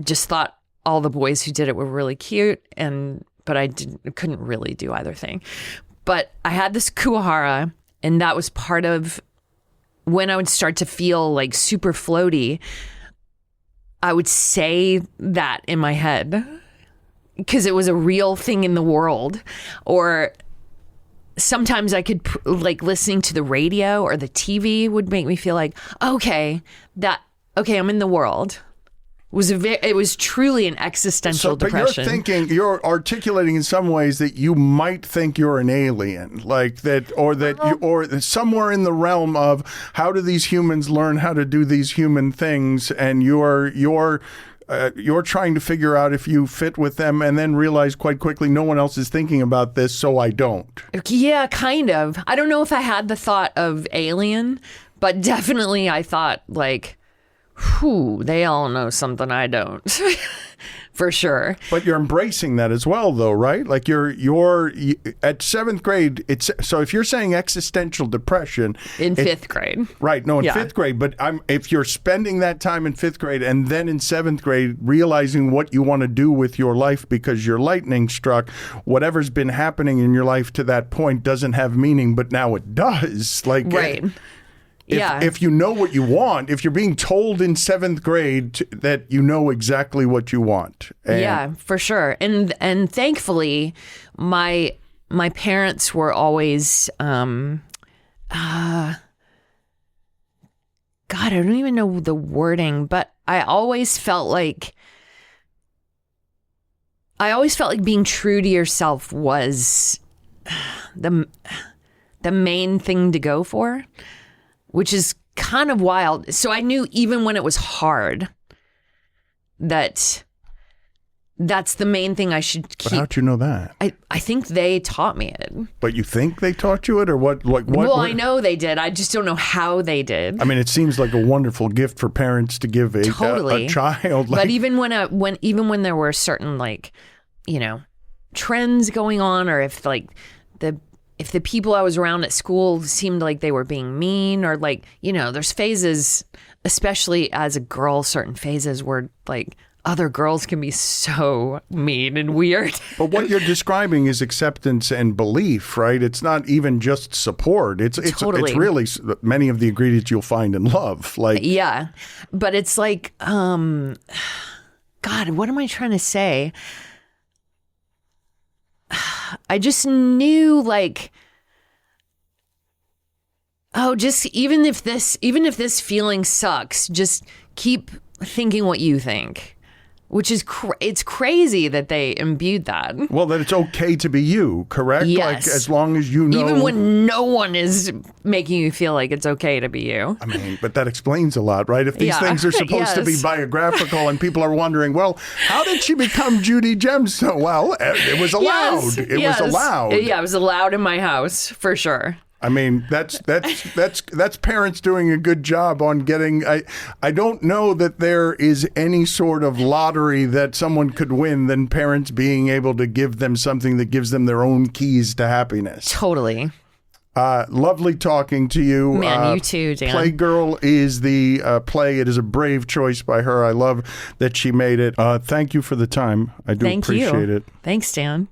just thought all the boys who did it were really cute. But I couldn't really do either thing. But I had this Kuwahara, and that was part of when I would start to feel like super floaty. I would say that in my head because it was a real thing in the world. Or sometimes I could like listening to the radio or the TV would make me feel like, okay, I'm in the world. It was truly an existential depression. But you're articulating in some ways that you might think you're an alien, like that, or somewhere in the realm of how do these humans learn how to do these human things, and you're trying to figure out if you fit with them, and then realize quite quickly no one else is thinking about this, so I don't. Yeah, kind of. I don't know if I had the thought of alien, but definitely I thought like, whew, they all know something I don't. for sure. But you're embracing that as well, though, right? Like you're at 7th grade. It's so if you're saying existential depression In 5th grade. right? No, in Yeah. 5th grade. But if you're spending that time in 5th grade and then in 7th grade realizing what you want to do with your life because you're lightning struck, whatever's been happening in your life to that point doesn't have meaning, but now it does. Like Right. If you know what you want, if you're being told in 7th grade that you know exactly what you want. Yeah, for sure. And thankfully, my parents were always God, I don't even know the wording, but I always felt like being true to yourself was the main thing to go for, which is kind of wild. So I knew even when it was hard that that's the main thing I should keep. But how'd you know that? I think they taught me it. But you think they taught you it, or what? Like what? Well, I know they did. I just don't know how they did. I mean, it seems like a wonderful gift for parents to give a child. Like, but even when there were certain trends going on, or if the people I was around at school seemed like they were being mean, or there's phases, especially as a girl, certain phases where other girls can be so mean and weird. But what you're describing is acceptance and belief, right? It's not even just support. It's Totally. it's really many of the ingredients you'll find in love. Yeah, but it's God, what am I trying to say? I just knew just even if this feeling sucks, just keep thinking what you think. Which is it's crazy that they imbued that. Well, that it's okay to be you, correct? Yes. As long as you know. Even when no one is making you feel like it's okay to be you. I mean, but that explains a lot, right? If these things are supposed to be biographical and people are wondering, well, how did she become Judy Gemstone? Well, it was allowed. Yes, It was allowed. Yeah, it was allowed in my house, for sure. I mean, that's parents doing a good job on getting. I don't know that there is any sort of lottery that someone could win than parents being able to give them something that gives them their own keys to happiness. Totally. Lovely talking to you. Man, you too, Dan. Playgirl is the play. It is a brave choice by her. I love that she made it. Thank you for the time. I do appreciate it. Thanks, Dan.